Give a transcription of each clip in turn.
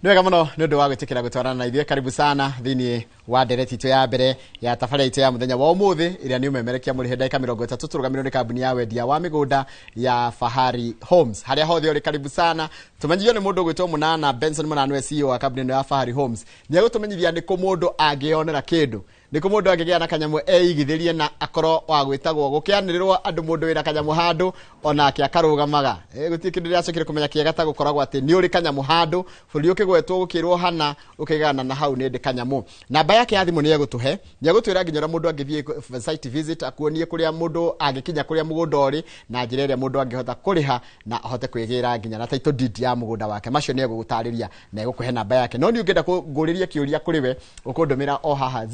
Nwega muno nĩ ũndũ wa gwĩtĩkĩra gũtwarana na ithuĩ. Karibu sana thĩinĩ wa ndereti itũ ya mbere ya tabarĩra itũ ya mũthenya wa ũmũthĩ ĩrĩa nĩ ũmemerekia mũrĩhe ndagĩka 30 tũrũgamĩrĩirwo nĩ kambuni ya wendia wa mĩgũnda ya Fahari Homes. Harĩa hothe ũrĩ karibu sana. Tũmenyithio nĩ mũndũ ũgwĩtwo Mũnana Benson Mũnana, CEO wa kambuni ya Fahari Homes. Nĩ egũtũmenyithia nĩ kũ mũndũ angĩonera kĩndũ, nĩ kũ mũndũ angĩgĩa na kanyamũ eigithĩrie na akorwo wa gwĩtagwo gũkĩanĩrĩrwo andũ mũndũ wĩna kanyamũ handũ onake akarũgamaga. Gũtirĩ kĩndũ ndĩracokire kũmenya kĩega ta gũkoragwo atĩ nĩ ũrĩ kanyamũ handũ bũrũri ũkĩgwetwo gũkĩrwo hana ũkĩgana na hau nĩ ndĩ kanyamũ. Namba yake ya thimũ nĩ egũtũhe, nĩ egũtwĩra nginya mũndũ angĩthiĩ site visit akuonie kũrĩa mũndũ angĩkinya kũrĩa mũgũnda ũrĩ na njĩra ĩrĩa mũndũ angĩhota kũrĩha na ahote kwĩgĩra nginya na title deed ya mũgũnda wake. Macio nĩ egũgũtarĩria na egũkũhe namba yake. No nĩ ũngĩenda kũngũrĩria kĩũria kũrĩ we ũkũndũmĩra o haha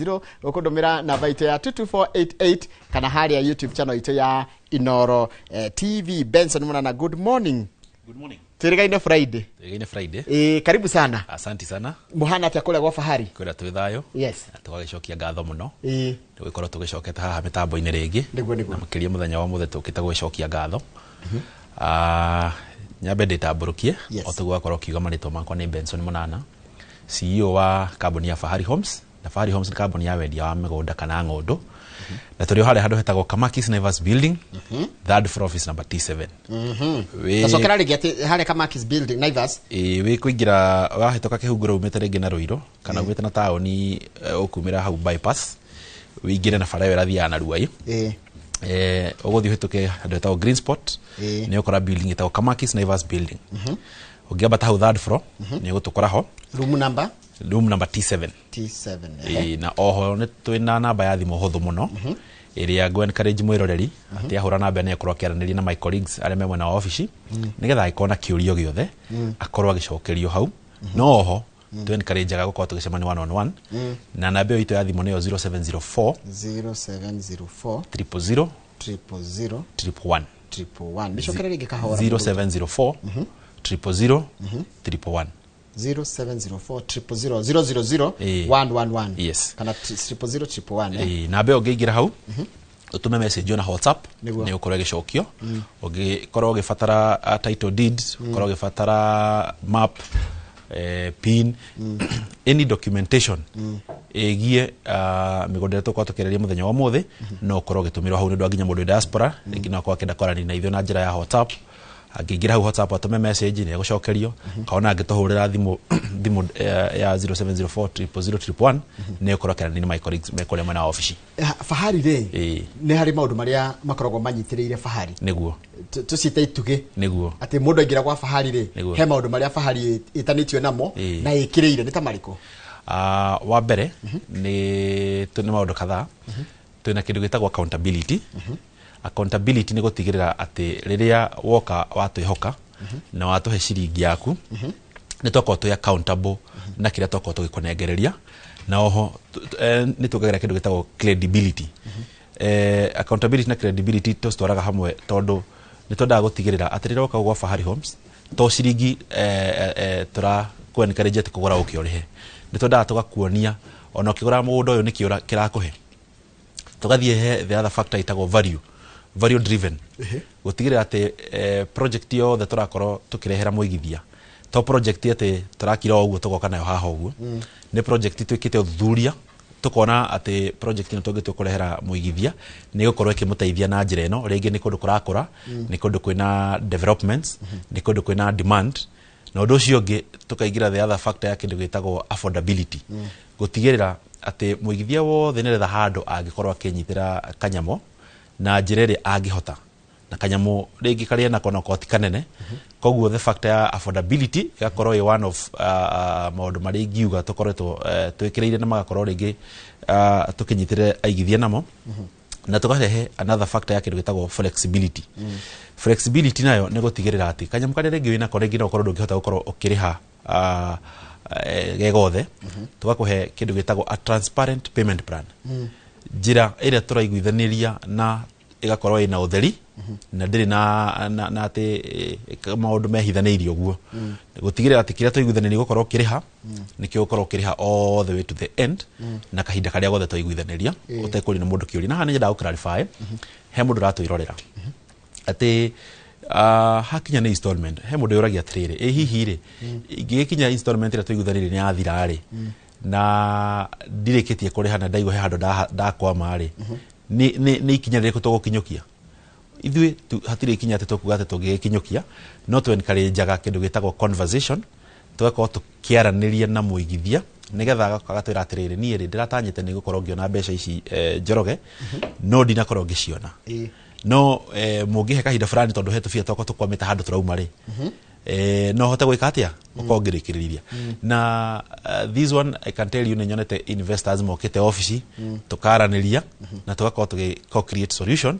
ũkũndũmĩra namba itũ ya 22488 kana harĩa YouTube channel itũ ya Inoro TV. Benson Mũnana, good morning. Good morning. Tuligaine Friday. Tuligaine Friday. Karibu sana. Asante sana. Muhana atia kule gwa Fahari. Kwenda twĩ thayo. Yes. Tũgagicokia ngatho mũno. Tũgĩkorwo tũgĩcokete haha mĩtambo-inĩ rĩngĩ. Na makĩria mũthenya wa mũthĩ tũkĩta gwĩcokia ngatho. Nyambe ndĩtambũrũkie o tũgwakorwo kiuga marĩtwa makwa nĩ Benson Mũnana, CEO wa kambuni ya Fahari Homes. Na Fahari Homes ni kambuni ya wendia wa mĩgũnda kana ng'ũndũ. Na tũrĩ harĩa handũ hetagwo Kamakis Naivas Building, third floor, office number T7. Tacokera rĩngĩ atĩ harĩa Kamakis Building Naivas. Wĩ kũingĩra wahĩtũka kĩhunguro umĩte rĩngĩ na Ruiro kana umĩte na taũni ũkumĩra hau bypass, wĩingĩre na bara ĩyo ĩrathiaga na Ruai. Ũgũthiĩ ũhĩtũke handũ hetagwo Green Spot, nĩ ũkora building ĩtagwo Kamakis Naivas Building. Ũngĩambata hau third floor nĩ ũgũtũkora ho. Room number T7. Na oho nĩ twĩna namba ya thimũ hũthũ mũno ĩrĩa ngũ encourage mwĩroreri atĩ ahũra namba nĩ akorwo akĩaranĩria na my colleagues arĩa me mwena wa ofici nĩgetha agĩkorwo na kĩũrio gĩothe akorwo agĩcokerio hau. No oho twĩ encourage aga gũkorwo tũgĩcemania 1-on-1 na namba itũ ya thimũ nĩyo 0704 000 111. Nĩcokere rĩngĩ kahora. 0704 000 111. 0704 000 Yes. Kana 000 111. Namba ĩyo ũngĩingĩra hau ũtume message na WhatsApp nĩ ũkorwo ĩgĩcokio. Ũngĩkorwo ũgĩbatara title deed, ũkorwo ũgĩbatara map, pin, any documentation ĩgiĩ mĩgũnda ĩrĩa tũkorwo tũkĩarĩria mũthenya wa ũmũthĩ no ũkorwo ũgĩtũmĩrwo hau nĩ ũndũ wa nginya mũndũ diaspora rĩngĩ no akorwo akĩenda kwaranĩria na ithuĩ na njĩra ya WhatsApp. Angĩingĩra hau WhatsApp atume message nĩ egũcokerio, kana angĩtũhũrĩra thimũ ya 0704 000 111 nĩ ũkorwo akĩaranĩria na my colleagues me kũrĩa mwena wa ofici. Fahari rĩ nĩ harĩ maũndũ marĩa makoragwo manyitĩrĩire Fahari. Nĩguo tũcite itugĩ nĩguo atĩ mũndũ aingĩra gwa Fahari rĩ he maũndũ marĩa Fahari ĩtanĩtio namo na ĩkĩrĩire nĩ ta marĩkũ? Wa mbere nĩ maũndũ kadhaa. Twĩna kĩndũ gĩtagwo accountability. Accountability nĩ gũtigĩrĩra atĩ rĩrĩa woka watwĩhoka na watũhe ciringi yaku nĩ twakorwo twĩ accountable na kĩrĩa twakorwo tũgĩkũnengereria. Na oho nĩ tuongagĩrĩra kĩndũ gĩtagwo credibility. Accountability na credibility tũcitwaraga hamwe tondũ nĩ twendaga gũtigĩrĩra atĩ rĩrĩa woka gwa Fahari Homes to ciringi tũrakũ-encourage atĩ kũgũra ũkĩũrĩhe. Nĩ twendaga tũgakuonia ona ũkĩgũra mũgũnda ũyũ nĩkĩ kĩrakũhe. Tũgathiĩ he the other factor itagwo value driven. Gũtigĩrĩra atĩ project yothe tũrakorwo tũkĩrehera mũigithia to project atĩ tũrakira ũguo tũgoka nayo haha ũguo. Nĩ project twĩkĩte ũthuthuria tũkona atĩ project ĩno tũngĩtua kũrehera mũigithia nĩ gũkorwo ĩkĩmũteithia na njĩra ĩno. Rĩngĩ nĩ kũndũ kũrakũra, nĩ kũndũ kwĩna developments, nĩ kũndũ kwĩna demand. Na ũndũ ũcio ũngĩ tũkaingĩra the other factor ya kĩndũ gĩtagwo affordability. Gũtigĩrĩra atĩ mũigithia wothe nĩretha handũ angĩkorwo akĩnyitĩra kanyamo na njĩra ĩrĩa angĩhota na kanyamũ rĩngĩ karĩa nako no koti kanene. Koguo the factor ya affordability ĩgakorwo ĩ one of maũndũ marĩa ingiuga tũkoretwo twĩkĩrĩire na magakorwo rĩngĩ tũkĩnyitĩre aigithia namo. Na tũkarehe another factor ya kĩndũ gĩtagwo flexibility. Flexibility nayo nĩ gũtigĩrĩra atĩ kanyamũ karĩa rĩngĩ wĩnako rĩngĩ no ũkorwo ndũngĩhota gũkorwo ũkĩrĩha gegothe. Tũgakũhe kĩndũ gĩtagwo a transparent payment plan. Njĩra ĩrĩa tũraiguithanĩria na ĩgakorwo ĩna ũtheri na ndĩrĩ na atĩ maũndũ mehithanĩirio ũguo. Gũtigĩrĩra atĩ kĩrĩa tũiguithanĩria gũkorwo ũkĩrĩha nĩkĩo gũkorwo ũkĩrĩha all the way to the end na kahinda karĩa gothe tũiguithanĩria ũtekũrĩ na mũndũ kĩũria. Na haha nĩ nyendaga gũclarify he mũndũ ũratwĩrorera atĩ hakinya ni installment he mundu uragia atiriri hihi ri ingikinya installment ira tuiguthanire ni athira ri na ndirikitie kuriha na ndaigo he handu ndakwama ri ni ikinya ririku tugukinyukia ithui hatire ikinya ati tukuga ati tungikinyukia no tu encourage kindu gitagwo conversation tugakorwo tukiaraniria na muigithia nigetha agatwira atiriri ni ri ndiratanyite ni gukorwo ngiona mbeca ici Njoroge no ndinakorwo ngiciona no mungihe kahinda fulani tondu he tubia toko tukwamita handu turauma ri no hote gwika atia ukongirikiriria na this one I can tell you ni nyonete investors mokete office tukaraniria na tugakorwo tugi create solution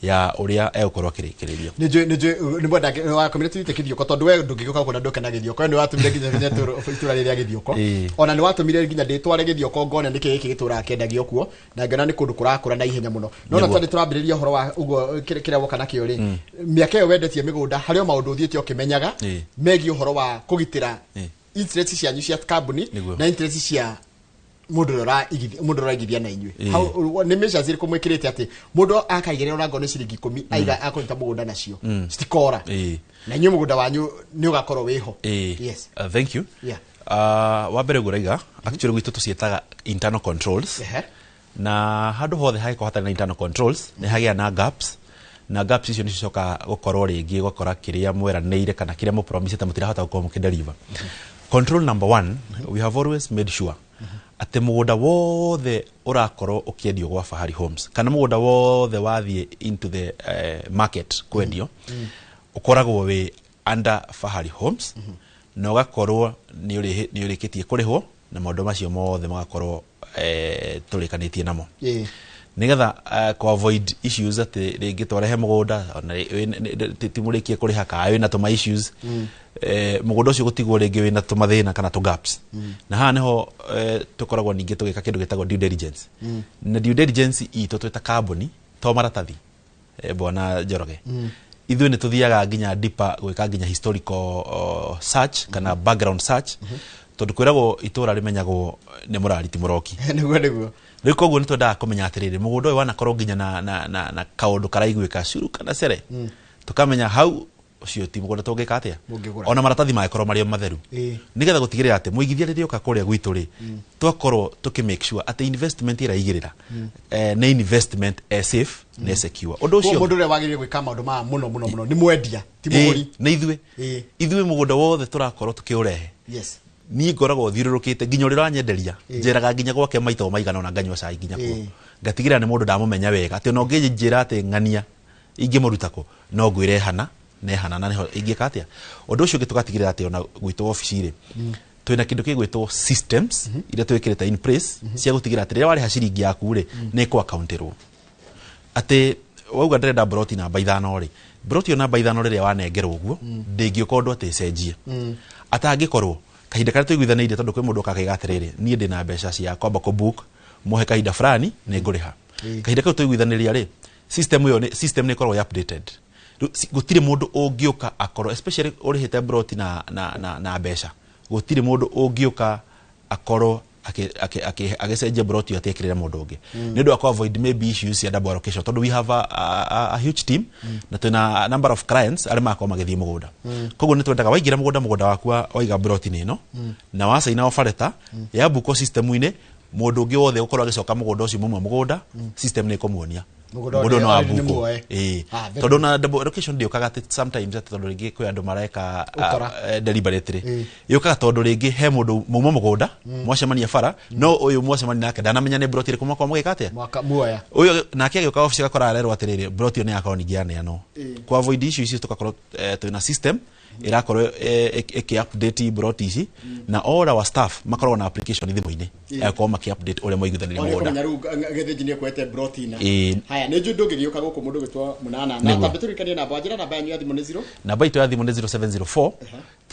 ya uria egukorwo kirikiririo ni mwenda wa community tekithio tondu we ndungiguka kuna ndoke na githioko ni watumire ginya ginya itura riria githioko ona ni watumire ginya nditware githioko ngone niki giki gitura kendagio kuo na ngena ni kundu kurakura na ihenya muno no twandi turambiriria horo wa ugo kiria woka nakio ri miaka yo wendetie migunda hario maundu thiete okimenyaga megi horo wa kugitira interest cia nyu cia company na interest cia mundu rora igithia na inywe ni measures iri kumwikirite ati mundu akaigere ona ngone ciringi 10 aiga akonta mugunda nacio citikora na inywe mugunda wanyu ni ugakorwo wiho yes thank you wa mbere guraiga actually gwitu tucietaga internal controls na handu hothe haiko hatari na internal controls ni hagia na gaps na gaps icio ni cicoka gukorwo ringi gukora kiria mweranĩire kana kiria mu promise ta mutirahota gukorwo mukideliver control number 1 we have always made sure ate mugunda wothe urakorwo ukiendio gwa Fahari Homes kana mugunda wothe wathie into the market kwendio ukoragwo we under Fahari Homes na ugakorwo ni urikitie kurihwo na maundu macio mothe magakorwo turikanitie namo nigetha ko avoid issues ati ringi twarehe mugunda ona timurikie kuriha ka wina tuma issues mugunda ucio gutigwo ringi wina tumathina kana tu gaps na ha neho tukoragwo ningi tugika kindu gitagwo due diligence na due diligence ito tweta company to maratathi bwana Njoroge ithui ni tuthiaga nginya deeper gwika nginya historical search kana background search tondu kwiragwo itura rimenyagwo ni murariti muroki niguo riko guo nitwendaga kumenya atiriri mugunda uyu wanakorwo nginya na kaundu karaiguika curu kana cere tukamenya hau ucio ti mugunda tungika atia ona maratathi maekorwo mario matheru nigetha gutigirira ati muigithia riria uka kuria gwitu ri twakorwo tuki make sure ati investment iraigirira na investment safe na secure undu ucio mundu ria wagirire gwika maundu ma muno ni mwendia ti muguri na ithui mugunda wothe turakorwo tukiurehe yes ni ngoragwo thiururukite nginya uri ranyenderia njeraga nginya gwake maito maigana ona nganywa cai nginya kuo ngatigira ni mundu ndamumenya wega ati no ngijira ati ngania ingimurutako no ngwire hana na neho ingika atia undu ucio gitugatigirira ati ona gwitu office ri twina kindu kigwitwo systems ira twikirite in place cia gutigira ati rira wari haciringi yaku ri ni ko accounterwo ati wauga ndrenda broti na baithano ri broti ona baithano riria wanengerwo guo ndingioka undu ati cenjie atangikorwo kahinda kare tuiguithaniire tondu kwi mundu kakaiga atiriri nie ndina mbeca cia kwamba ku book muhe kahinda fulani ni nguriha kahinda kau tuiguithaniria ri system ni korwo updated gutire mundu ungiuka akorwo especially urihite broti na mbeca gutire mundu ungiuka akorwo agicenjia broti atekirira mundu ungi ni ndu akwa avoid maybe issues ya double allocation tondu we have a huge team na tuna number of clients ari makwa magithie mugunda koguo ni twendaga waigira mugunda waku waiga broti nino na wasaina ofareta ya buko system ine mundu ungi wothe ukorwo agicoka mugunda ucio mumwe mugunda system ni ikomuonia mundu no abuko tondu na double allocation ndio kaga sometimes at tondu ringi kwi andu mareka deliberately yukaga tondu ringi he mundu mumwe mugunda mwacemania fara no uyu mwacemania nake ndanamenya ni broti riku mwaka mwaka atia mwaka muoya uyu nake agioka office gakora arerwo atiriri broti ni akao ningiane no kwa avoid issues tukakorwo twina system irakorwo iki-update broti ici na all our staff makorwo na application thimu-ini eko maki-update uria moiguthaniria mugunda ona ru gethinjini kwete broti na haya ni nju ndungigioka guku mundu gitwa munana na tabeturikania namba njira namba yanyu ya thimu ni 0 namba itu ya thimu ni 0704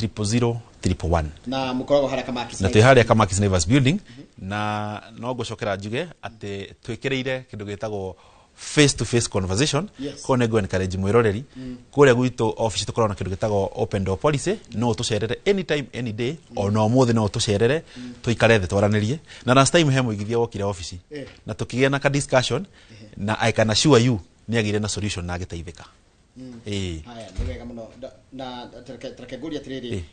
000 na mukoragwo haraka makisi na twihari kama Kisnevers building na no gucokera njuge ati twikireire kindu gitagwo face to face conversation ko nego encourage mwiroreri kuria gwitu office tukorana kindu gitagwo open door policy no tucerere anytime any day ona umuthi no tucerere tuikare the twaranirie na last time he muigithia wokire office na tukigia na ka discussion na I can assure you ni agire na solution na agiteithika haya ni wega muno na treke guria tiriri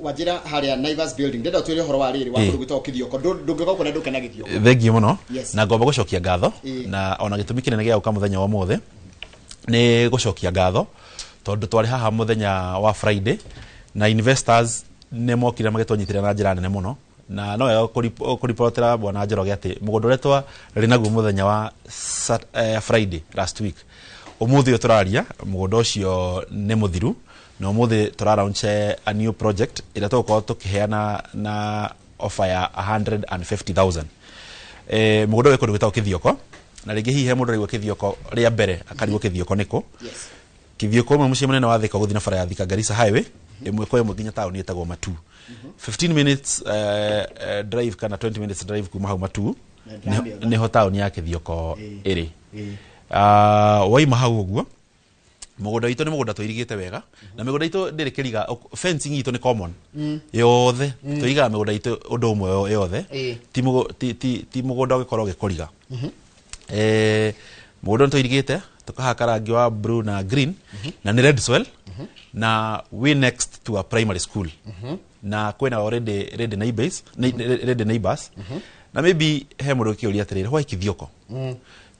wajira haria Naivas building ndenda twire horo wa riri wa kurugita okithioko ndungiko kuna nduke na githioko thengio muno na ngomba gucokia ngatho na ona gitumi kinene gia uka muthenya wa mothe ni gucokia ngatho tondu twari haha muthenya wa Friday na investors ne mokire magitonyitira na njira nene muno na no ya kuripotera bwana Njoroge ati mugondo retwa rinagu muthenya wa Friday last week umuthi uturaria mugondo ucio ne muthiru na umuthi turaraunche a new project ira tuko tukiheana na offer ya 150,000 mugondo wekondo gwitao kithioko na ringi hihe mundu raigwa kithioko ria mbere akarigwo kithioko niko kithioko mwe mucie munene wa Thika guthina fara ya Thika Garissa highway imwe kwa imwe nginya town yetagwo Matu 15 minutes drive kana 20 minutes drive kuma hau Matu ni ho town ya kithioko iri waima hau uguo mugondo itu ni mugondo tuirigite wega na mugondo itu ndiri kiriga fencing itu ni common yothe tuiga mugondo itu undu umwe yothe ti mugondo gikorwo gikoriga mugondo tuirigite tukahaka rangi wa blue na green na ni red soil na we next to a primary school na kwena already neighbors na maybe he mundu kiuria atirire why kithioko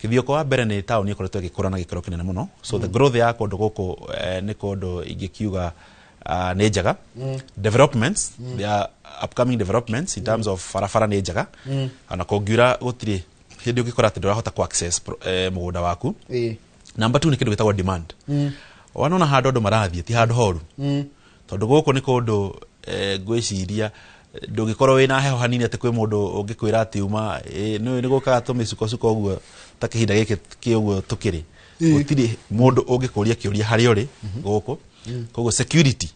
kithioko wa mbere ni town ikoretwo gikura na gikoro kinene muno so the growth ya kondu guku ni kondu ingikiuga ni njaga developments there are upcoming developments in terms of farafara ni njaga ana kongiura gutiri hindi ugikora ati ndurahota ku access mugunda waku number 2 ni kindu gitagwo demand wanona handu andu marathie ti handu horu tondu guku ni kondu gwiciria ndungikorwo wina heho hanini ati kwi mundu ungikwira ati uma ni gukaga tumicuko uguo takihinda giki kiuguo tukiri gutiri mundu ungikuria kiuria hari uri guku koguo security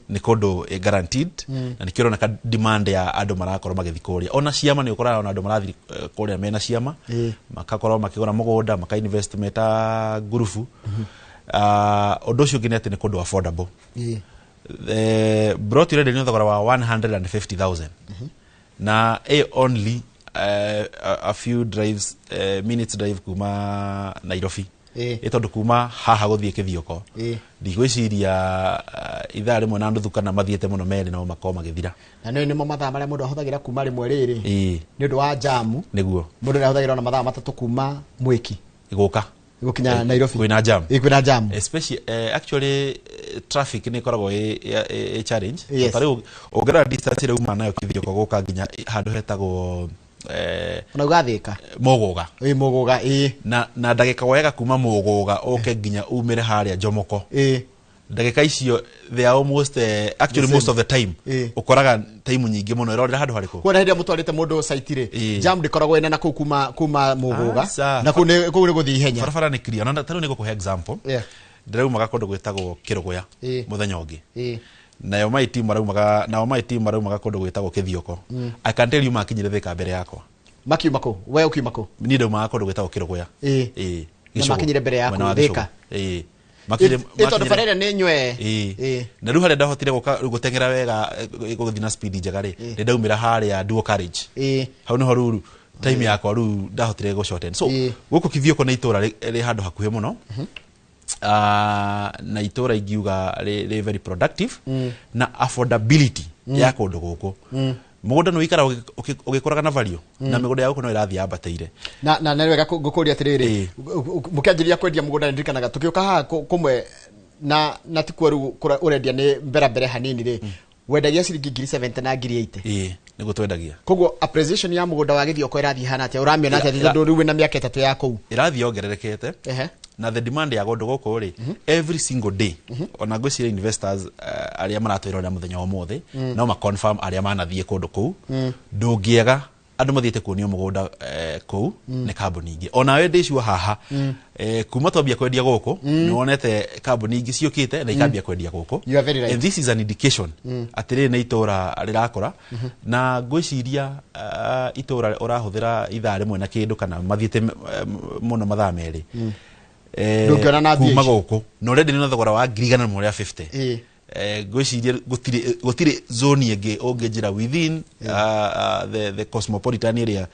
ni kondu guaranteed na ni kirona ka demand ya andu marakorwo magithikuria ona ciama ni ukora ona andu marathi kuria mena ciama makakorwo makigora mugunda maka invest meta gurufu undu ucio ngine ati ni kondu affordable brought you ready thogora wa 150,000 na only a few drives minutes drive kuma Nairobi itondu kuma haha guthie kithioko ndigwiciria ithaa rimwe na nduthu kana mathiete muno meri na makoma magithira na ni mo mathaa maria mundu ahuthagira kuma rimwe riri ni undu wa jamu niguo mundu ahuthagira na mathaa matatu kuma Mwiki iguka gukinya Nairobi kwina jam kwina jam especially actually traffic ni koragwo a challenge tari ugera distance ire uma nayo kithioko guka nginya handu hetagwo ona ugathika muguga muguga na ndagika wega kuma muguga oke nginya umire haria Jomoko ndagika icio they are almost actually most of the time ukoraga time nyingi muno irorera handu hariko kuona hindi mutwarite mundu saitire jam ndikoragwo ina na kuma muguga na ku ni guthi ihenya farafara ni clear na tano niko kuhe example ndirauma kondu gwitagwo Kiruguya muthenya ungi nayo my team maraumaga kondu gwitagwo Kithioko I can tell you makinyire Thika mbere yakwa makiumako we ukimako ni ndaumaga kondu gwitagwo Kiruguya makinyire mbere yakwa Thika makire ito farere ni nywe na ruha renda hotire gutengera wega guthina na speed njega ri ndaumira haria dual carriage hau ni horuru time yakwa ru ndahotire go shorten so guku Kithioko na itura ri handu hakuhe muno na itura ingiuga ri very productive na affordability ya kondu guku mugunda no ikara ugikoraga na value na migunda yako no irathi yabateire na wega gukuria atiriri mukianjiria kwendia mugunda ndirikanaga tukiuka ha kumwe na tikweru urendia ni mbere hanini ri wendagia ciringi 70 na 80 nigo twendagia koguo appreciation ya mugunda wa Githioko irathi hana atia uramiona atia tondu riu na miaka 3 ya kou irathi ongererekete na the demand ya gondo goko ri every single day ona gwicira investors aria maratwira muthenya wa mothe no ma confirm aria manathie kondu kou ndungiega andu mathiete kuonio mugunda kou ne kambuni ingi ona we ndicua haha kuma twambia kwendia goko ni wonete kambuni ingi ciukite na ikambia kwendia goko and this is an indication atire na itora rirakora na gwiciria itora urahuthira ithaa rimwe na kindu kana mathiete muno mathaa meri ndungiona na kuma goko no ready ni thogora wa 150 gwiciria gutire zone yenge ongenjira within the cosmopolitan area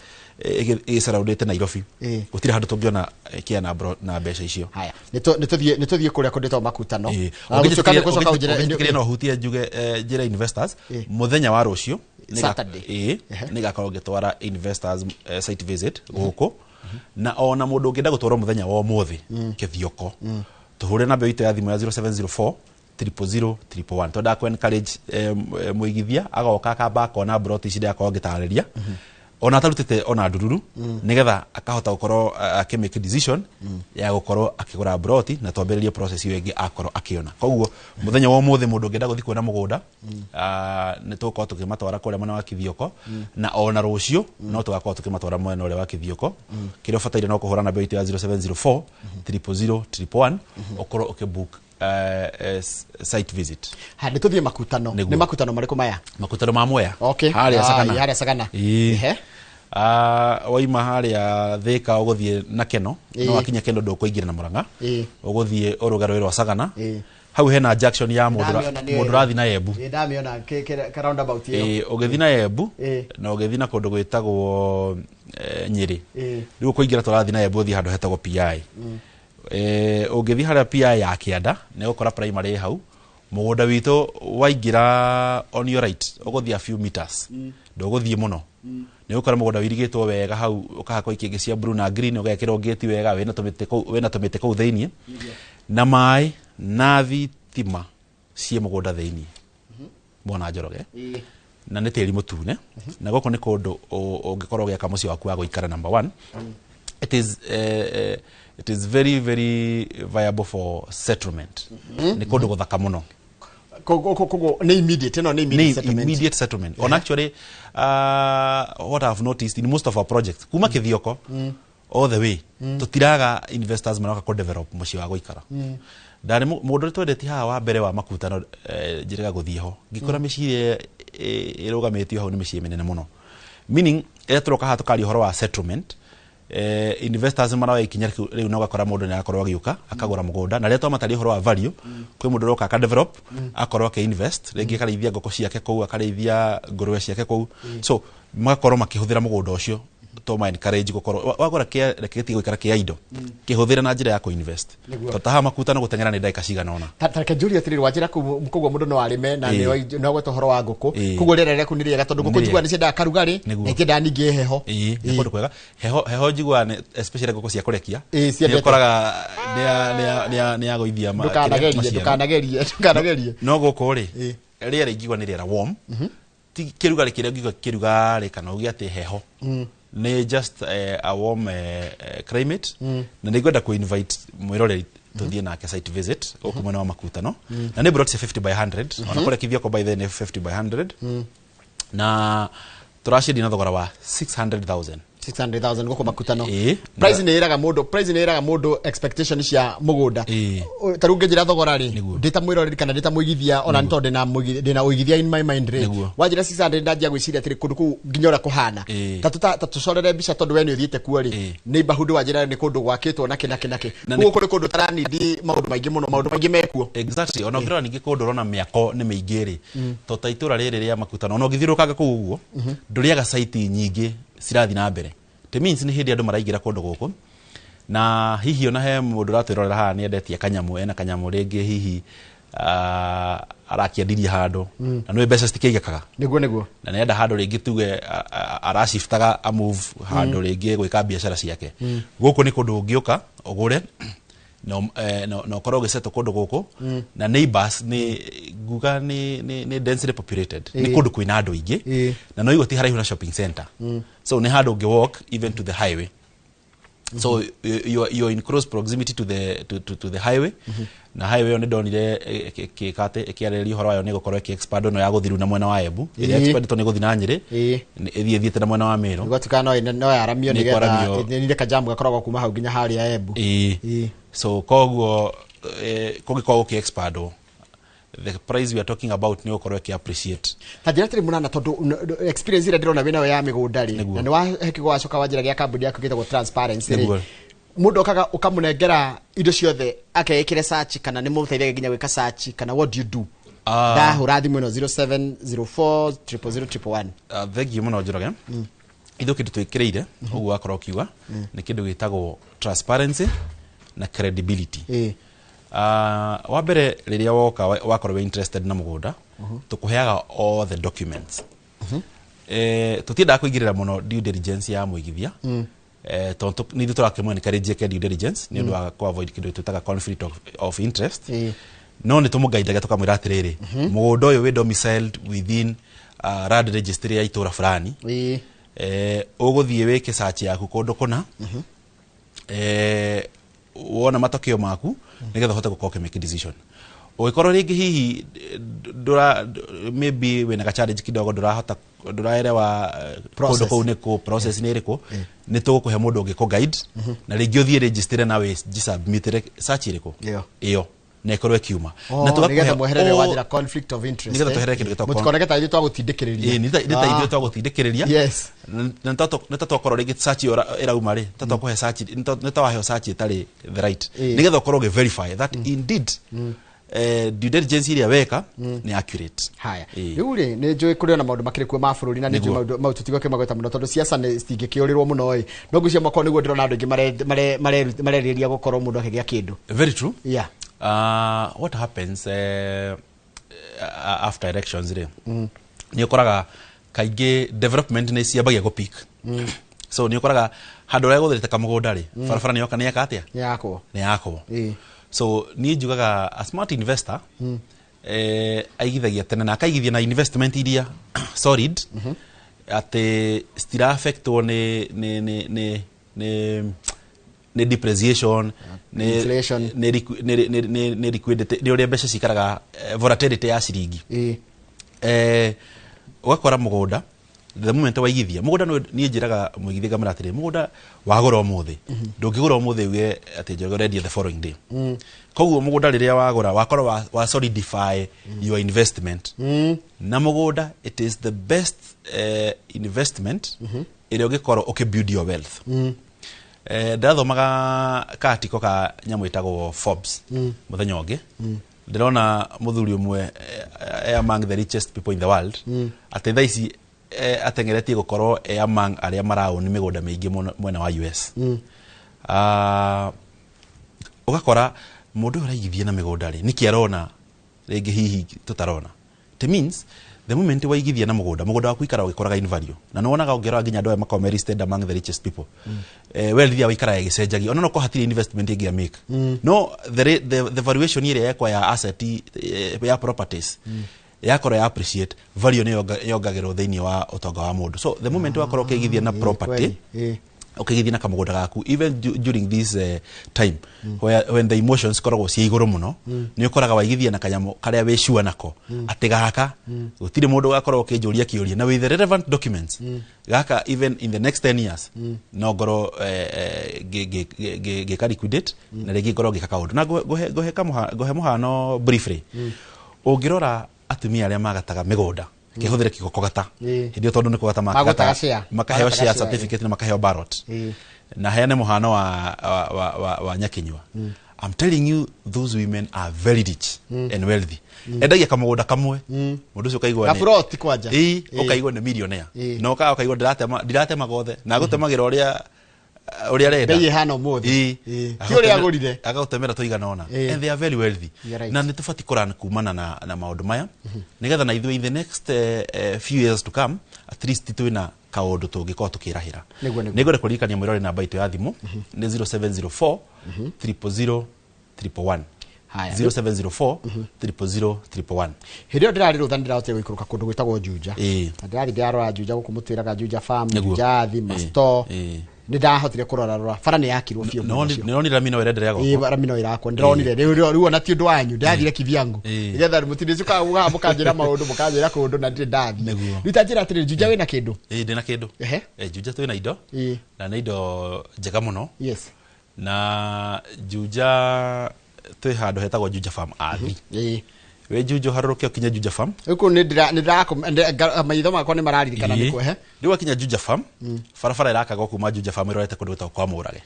surrounded Nairobi gutire handu tungiona kiana na mbeca icio. Haya nituthie kuria kundito makutano ngikire no hutie njuge njira investors muthenya wa rucio nigakorwo ngitwara investors site visit guku na ona mundu ngenda gutwara muthenya wa muthi kithioko tuhure na beito ya thimu ya 0704 000 tonda ku encourage muigithia agoka akamba akona broti icinde akorwo ngitariria ona tarutite ona ndururu nigetha akahota gukorwo akimake decision ya gukorwo akigura broti na twambiririe process iyo ingi akorwo akiona. Koguo muthenya wa muthi mundu ngenda guthi kuona mugunda ni tukorwo tukimatwara kuria mwena wa kithioko na ona rucio no tugakorwo tukimatwara mwena uria wa kithioko kirio fataire no kuhura na beito ya 0704 000 okorwo ukibook site visit. Hadi tuthie makutano. Ni makutano mariko maya? Makutano ma Mwea. Okay. Haria Sagana. Waima haria Thika uguthie na Keno no akinya Keno ndukuingira na Murang'a uguthie urugaro rwa Sagana hau hena junction ya Mudurathi na Embu ndamiona ka roundabout iyo ugithi na Embu na ugithi na kundu gwitagwo Nyeri riu kuingira turathi na Embu thi handu hetagwo PI ugithi haria PI ya Kianda ne ukora primary hau mugunda witu waingira on your right uguthi a few meters nduguthie muno ne ukora mugunda wirigitwo wega hau ukahakwa ikingi cia blue na green ugekira ngeti wega wena tumite ku theinie na mai na thitima cie mugunda theinie bona Njoroge na ne tiri mutune na goko ni kundu ungikorwo giaka muci waku wa guikara number 1 it is very very viable for settlement ni kundu guthaka muno kogo ni immediate no ni immediate settlement on actually what I've noticed in most of our projects kuma kithioko all the way tutiraga investors maroka ko develop muci wa guikara ndari mundu twendeti haha wa mbere wa makutano njiraga guthieho ngikora micirie irugamitio hau ni micirie menene muno meaning eturoka hatu kali horo wa settlement investors marawa ikinya riu no gakora mundu ni akorwo agiuka akagura mugunda na leto matari horo wa value kwi mundu roka aka develop akorwo ke invest regi karithia ngoko ciake kou akarithia ngurwe ciake kou so magakorwo makihuthira mugunda ucio to ma encourage gukorwo wagora ke reketi guikara ke indo kihuthira na njira ya ku invest totaha makutano gutengera ni ndaika cigana ona tareke Julia tiri wajira kugwo mundu no arime na no gweto horo wa nguku kugwo rere reku ni riega tondu nguku njigwa ni cinda karugari na kida ningi heho ni kundu kwega heho njigwa especially nguku cia kurekia ni koraga ni agoithia ma ndukanagerie no guku ri riera ingigwa ni riera warm ti kirugari kiria ngigwa kirugari kana ugi ati heho ne just a warm climate na nigwenda ku invite mwiroreri tuthie nake site visit okumana wa makutano na ne brought 50 by 100 onakore kithioko by then 50 by 100 na turashidi na thogora wa 600,000 goko makutano price ni iraga mundu expectation cia mugunda tarunge njira thogora ri ndita mwiroreri kana ndita muigithia ona ntonde na ndina uigithia in my mind ri wajira 600 ndajia gwiciria atiri kundu ku nginyora kuhana tatucorere mbica tondu we ni uthiite kuo ri neighborhood wajira ni kundu gwakitwo naki kuo kuri kundu taranidi maundu maingi mekuo exactly ona ngira ningi kundu rona miako ni miingi ri to taitura riri ria makutano ona ngithirukaga kuguo nduriaga site nyingi sirathi na mbere te means ni hindi andu maraigira kundu guku na hihi ona he mundu ratwirorera haha ni endetie kanyamu ena kanyamu ringi hihi arakiendiria handu na no mbeca citikigekaga niguo na nenda handu ringi tuge arashiftaga a move handu ringi gwika biashara ciake guku ni kundu ungiuka ugure no koroge seto kundu guku na neighbors ni guga ni densely populated ni kundu kwina andu ingi na no igoti haraihu na shopping center so ni handu ungi walk even to the highway so you're in close proximity to the highway na highway on donire kikate ikiareri horo ayo ni gukorwo ki expand no ya guthiru na mwena wa Embu ile expand to ni guthi na Nyeri ithiete na mwena wa Meru gotukana no yaramio ni getha ni kajamu gakoragwo kuma hau ginya hari ya Embu so koguo kugikwa ki expand the price we are talking about ni ukorwo ki appreciate tajira tiri munana tondu experience ile ndirona wina ya migundari na ni wa hekigwa wacoka wajira gya kambuni yako kitagwo transparency mundu okaga ukamunengera indo ciothe akeikire search kana ni muteithia ginya gwika search kana what do you do ndahura thimu ino 0704 000 thengi muno Njoroge ithu kindu twikireire uguo akorwo kiuga ni kindu gitagwo transparency na credibility wa mbere riria woka wakorwo interested na mugunda tukuheaga all the documents tutiendaga kuigirira muno due diligence ya muigithia tondu ni turakemwe ni encourage due diligence ni undu wa ku avoid kindu tutaga conflict of interest no ni tumugaithaga tukamwira atiriri mugunda uyu wi domiciled within RAD registry ya itura fulani uguthie wike search yaku kundu kuna wona matokeo maku nigetha hote gukoke make decision ugikorwo ringi hihi maybe wena ka challenge kidogo nduraelewa kundu kuu niku process ni iriku ni tugukuhe mundu ungi ku guide na ringi uthie register nawe submit search iriku iyo nekorwe kiuma na tugakuhe mweherere wa njira conflict of interest nigetha tuherere kindu gitwa mutikoneke ta ithu twagutindikiriria ni ta ithu twagutindikiriria yes na tatakorwo ringi search irauma ri tatakuhe search ni tawahe search itari the right nigetha ukorwo ge verify that indeed due diligence iria weka ni accurate. Haya riu ri ni njui kuri na maundu makiri kuo ma bururi na ni njui maundu tutigoke magweta muno tondu ciaca ni stingikiurirwo muno ri no ngucia mako niguo ndirona andu ingi mareriria gukorwo mundu akigia kindu. Very true. Yeah. What happens after elections ri ni ukoraga kaingi development ni ciambagia go peak so ni ukoraga handu ria guthirite kamugunda ri barabara ni yoka ni yakatia ni yakwo so ni njugaga a smart investor aigithagia tene na akaigithia na investment iria solid ate stira affectwo ni depreciation ni inflation ni liquidity ni uria mbeca cikaraga volatility ya ciringi ugakora mugunda the moment waigithia mugunda ni njiraga muigithia gamara atiri mugunda wagura umuthi ndungigura umuthi uge ati Njoroge ready the following day koguo mugunda riria wagura wakorwo wa solidify your investment na mugunda it is the best investment iria ugikorwo ukibuild your wealth ndathomaga katiko ka nyamu itagwo Forbes muthenya ungi ndirona muthuri umwe among the richest people in the world ati thaici atengeretie gukorwo among aria maraoni migunda mingi mwena wa US ugakora mundu uraigithia na migunda ri niki arona ringi hihi tutarona it means the moment waigithia na mugunda waku ikara ugikoraga in value na no wonaga ungera nginya ndoe makome listed among the richest people wealth ya ikara yagicenjagia ona no ko hatire investment ingi make no the valuation ile yakwa ya asset ya properties yakora ya appreciate value ne yongagero thiini wa utonga wa mundu so the moment wakora ukigithia na property ukigithia na kamugunda gaku even during this time when the emotions koragwo cia iguru muno ni ukoraga waigithia na kanyamo karia we sure nako ati gaka gutire mundu gakorwo ukinjuria kiuria na with the relevant documents gaka even in the next 10 years no ngoro ge liquidate na regi ngoro gikaka undu na gohe muhano briefly ungirora atumia aria magataga migunda kihuthire kigokogata hindio tondu ni kugata makaheo share certificate na makaheo ballot na heane muhano wa nyakinywa I'm telling you those women are very rich and wealthy endagia kamugunda kamwe mundu ucio kaigwa ni afroti kwanja ukaigwa ni millionaire no ukaigwa ndiratema gothe na gutemagira uria renda bei hano muthi ti uria agurire agagutemera toigana ona and they are very wealthy na ni tufati kuran kumana na maundu maya nigetha na ithu in the next few years to come at least twina kaundu tungikoo tukirahira nigore kurikania mwirore namba itu ya thimu ni 0704 000 111 0704 000 hirio ndirari rutha ndirahotire guikuruka kundu gwitagwo Juja ndirari ndirarora Juja guku mutwiraga Juja farm Juja thima store ni ndahotire kurora bara ni yakirwo biu nironi ramino irenderea goko ramino irakwo ndironire riu ona ti undu wanyu ndathire kivyangu igetha mutinde cuka uga mukanjira maundu mukanjira kundu na ndire ndathi ritajira atire Juja wina kindu ndina kindu Juja twina indo na ni indo njega muno yes na Juja twi handu hetagwo Juja farm athi we Juja haruruke kinya Juja farm uko ni ndira maitho makwa ni mararirikana ni kwehe riu akinya Juja farm farafara irakaga kuma Juja farm irorete kundu gwitagwo kwa Murage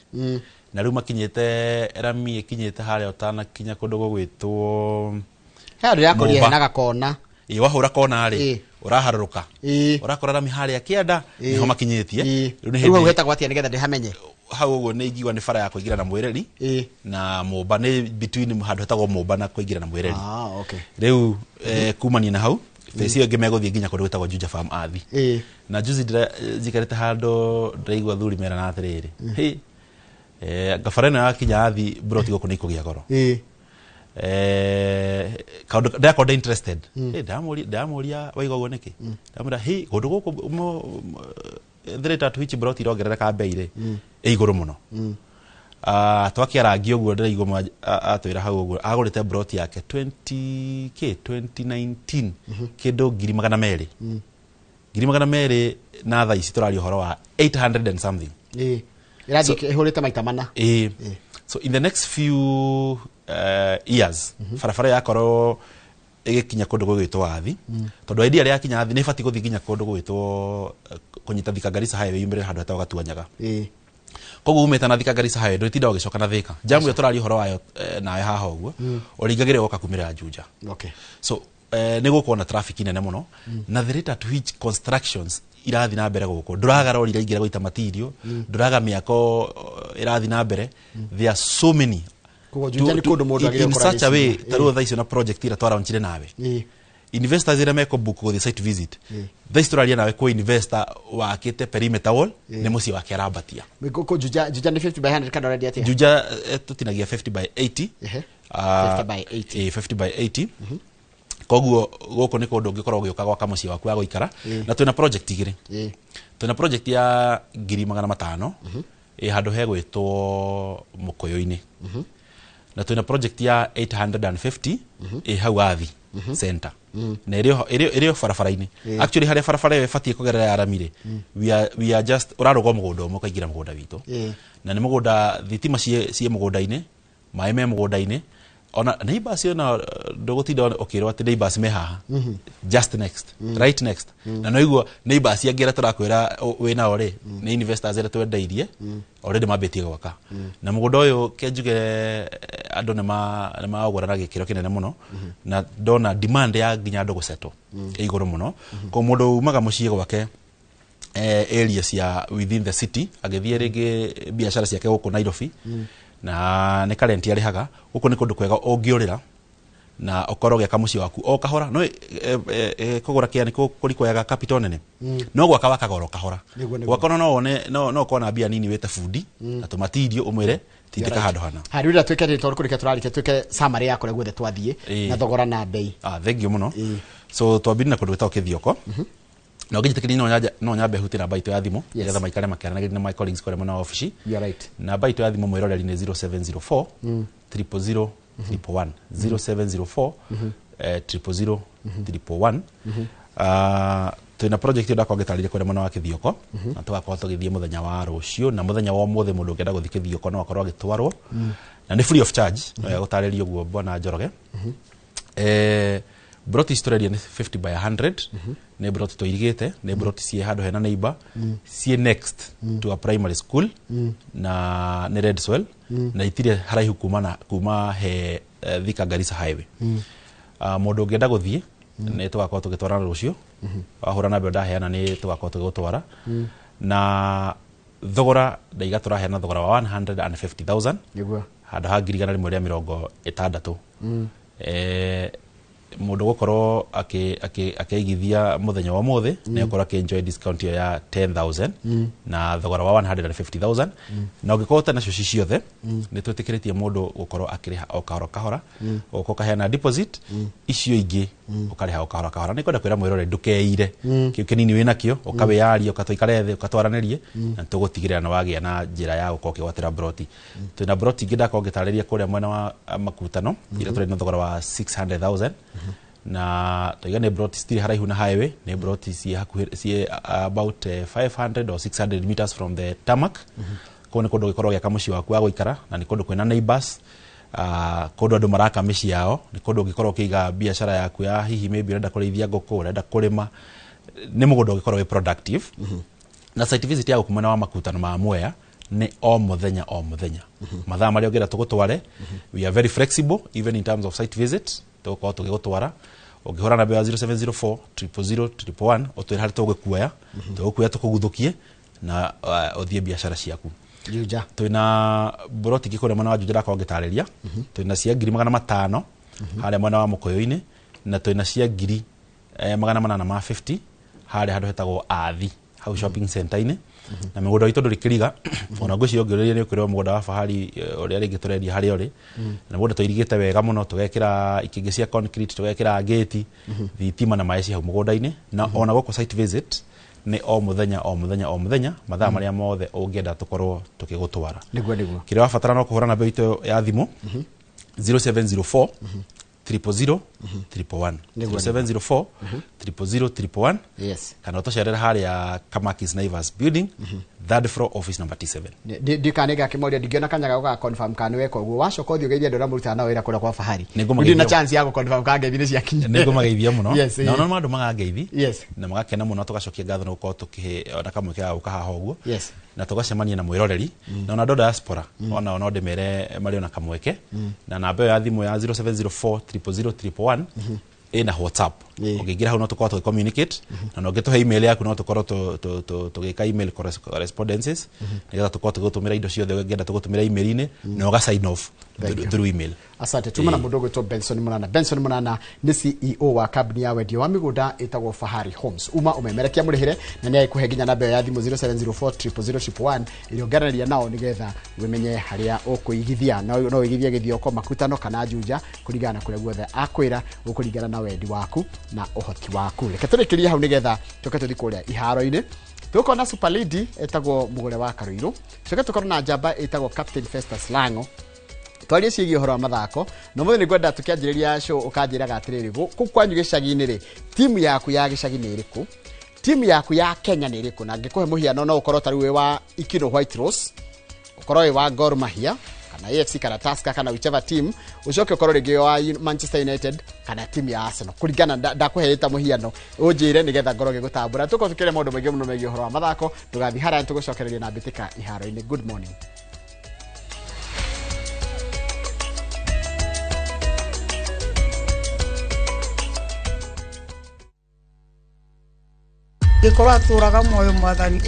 na riu makinyite rami ikinyite haria utana kinya kundu gwitwo Hado yako ria na gakona. Wahura kona ari. Uraharuruka. Urakorara mihari ya kianda niho makinyitie. Riu heta gwatia nigetha ndihamenye. Hau uguo ni igwa ni fara ya kuigira na mwireri na mumba ni between handu hetagwo mumba na kuigira na mwireri. Okay. Riu kumania na hau Fesi ngi megothie nginya kundu gwitagwo Juja Farm athi. Na juzi jikarite handu ndaigwa thuri mera na atiriri. Gafarena akinya athi broti goko ni kugia goro. Kaundu ndakorwo interested. Ndamuria waiga uguo niki. Ndamura kundu goko thireta twitch broti rogerereka bei iguru muno. Twakiarangio guo ndiraigwa atwira hau uguo agurite broti yake 2019 kindu 200,000 200,000 na tha ici turari uhoro wa 800 and something irathi ihurite maita mana. So in the next few years farafara yakoro igikinya kundu gwitwo athi tondu idea ria kinya athi ni fati guthi ginya kundu gwitwo kunyita Thika Garissa highway yumire handu hetagwo Gatuanyaga. Koguo umeta na Thika Garissa highway ndoitinda ugicoka na Thika jamu yo turari horo wayo nawe haha uguo uringagire oka kumira Juja. Okay. So nego kuona traffic nene muno na the rate at which constructions irathi na mbere guko nduraga rori iraingira goita material nduraga miako irathi na mbere there are so many Juja ni kundu mundu agire in such a way taruo thaicyo na project ira twara onchire nawe investors ira meko book the site visit the story nawe ko investor wakite perimeter wall ne musi wake arabatia ko Juja ni 50 by 100 kana already atia Juja tutinagia 50 by 80 50 by 80 50 by 80 koguo goko ni kundu ngikorwo gioka gwa kamuci waku wa guikara na twina project igire twina project ya 500,000 handu he gwitwo Mukoyo-ini na twina project ya 850 hau athi center na irio farafara-ini actually hare farafara yo ifatie kugerera ya ramire we are just urarugo mugunda umwe kaingira mugunda witu na ni mugunda thitima cie mugunda-ini mai me mugunda-ini ona neighbors yo na ndogotinda okirwa ati neighbors me haha just next right next na noiguo neighbors yangira turakwira wina ore ni investors ere twendeirie already mabetie gwaka na mugunda uyu kenjuge andu ni magura na gikiro kinene muno na ndona demand ya nginya andu guseto iguru muno ko mundu umaga mucie gwake areas ya within the city agithie ringi biashara ciake guku Nairobi na ne current yari haga guko ni kundu kwega ongiurira na okoro geka muci waku o kahora no kugura kia ni kuri kwega capital nene no gwaka wakagoro kahora gwakona no one no kona bia nini wete food na tomatirio umwire tindika handu hana harira twekete tor kurike turarike tweke summary yako na gwethe twathie na thogora na bei thank you muno so twabiri na kundu weta ukithioko na ugijitekeni no nyambe hutira baito ya thimu getha maikare makiaranagira na my colleagues kore mona office na baito ya thimu mwiroreri ni 0704 000 111 0704 000 111 twina project yo ndakwa ngetarire kore mona wa kithioko na tugakorwo tugithie muthenya wa rucio na muthenya wa mothe mundu ngenda guthi kithioko no akorwo agitwarwo na ni free of charge no ya gutaririo guo bwana Njoroge broti story ni 50 by 100 ne broti to irigete ne broti cie handu hena neighbor cie next to a primary school na ne Redswell na itire haraihu kuma he Thika Garissa highway mundu ngenda guthie ne tugakorwo tugitwarana rucio ahura na benda heana ne tugakorwo tugitwara na thogora ndaiga turaheana thogora wa 150,000 handu ha ngirigana rimwe ria 60 mundu gukorwo akeigithia muthenya wa mothe ne akora ke enjoy discount ya 10,000 na thogora wa 150,000 na ugikota na shoshi ciothe ne twetikiritie mundu gukorwo akiriha o kahora ukokaheana deposit icio ingi ukariha o kahora ne kwenda kwira mwirore ndukeire kiu kinini wina kio ukawe yari ukatwikare the ukatwaranirie na tugutigirira na wagia na njira ya ukoke watira broti twina broti ngida ko ngitariria kuria mwena wa makutano ira turi na thogora wa 600,000 na toigane broti still haraihu na highway ne broti sie about 500 or 600 meters from the tarmac ko ne kondo gikorwo gya muci waku wa guikara na ni kondo kwena neighbors kondo andu maraka mici yao ni kondo gikorwo kiiga biashara yaku ya hihi maybe urenda kurithia ngoko urenda kurima ni mugondo gikorwo we productive na site visit yaku kumana wa makutano ma Mwea ne o muthenya mathaa mari ogera tugutware we are very flexible even in terms of site visit tugukorwo tugigutwara ungihora namba ya 0704 000 111 utwira hari tugikuoya tugukuoya tukuguthukie na uthie biashara ciaku Juja twina broti gikore mwana wa Juja ndako ngitariria twina cia 500 haria mwana wa Mukoyo-ini na twina cia 850 haria handu hetagwo Athi hau shopping center-ini na migunda itu ndurikiriga ona ngwicio ngiriria ni ukirwo mugunda wa Fahari uria ringi turendia haria uri na mugunda tuirigite wega muno tugekira ikingi cia concrete tugekira gate thitima na maeci hau mugunda-ini na ona goko site visit ni o muthenya mathaa maria mothe ungienda tukorwo tukigutwara niguo kire wafatara no kuhura namba itu ya thimu 0704 000 111 0704 000 111 yes kana utocerera haria Kamakis Naivas building third floor office number T7 ndikanega kimoria ndigiona kanyaga uga confirm kana weka uguo wacoka uthio geithia ndora muruta na wira kura kwa Fahari ndi na chance ya confirm ka ngeithi cia kinya nego mageithia muno yes, na ona mandu magangeithi yes na magakena muno tugacokia ngatho no gukorwo tukihe ona kamwe ka ukahaha uguo yes na tugacemania na mwiroreri na ona diaspora ona ona ndimere mari ona kamweke na namba ya thimu ya 0704 000 111 ina WhatsApp ukigira hau no tukorwo tu communicate na no getuhe email yaku no tukorwo tugika email correspondences nigetha tukorwo tugutumira indo ciothe ungenda tugutumira email-ini na uga sign off through email. Asante tumana mudogo to Benson Munana ni CEO wa company ya wendia wa migunda itagwo Fahari Homes uma umemerekia murihire na ni aikuhe ginya namba ya thimu 0704 000 111 ili ongerania nao nigetha wimenye haria ukuigithia no wigithia githio ko makutano kana Juja kurigana kule guothe akwira ukurigana na wendi waku na uhoti waku reke turikiria hau nigetha tuketuthi kuria iharo-ini tuko na Super Lady etagwo mugure wa Karuiru tuke tukorwo na njamba etagwo Captain Festus Lango twari ciigi horo mathako no muthe ni ngwenda tukianjiriria show ukanjiraga atiriri ku kwanyu gicagi-ini ri timu yaku ya gicagi-ini iriku timu yaku ya Kenya ni iriku na ngikuhe muhiano no ukorwo tari we wa Ikino White Rose ukorwo we wa Gor Mahia kana AFC kana Tusker kana whichever team ucoke ukorwo ringi wa Manchester United kana timu ya Arsenal kurigana ndakuheita muhiano unjire nigetha ngoro gigutambura tuko tukire maundu maingi muno megie horo wa mathako tugathi haria tugucokereria na bitika iharo-ini. Good morning. Gikora turaga moyo mwathani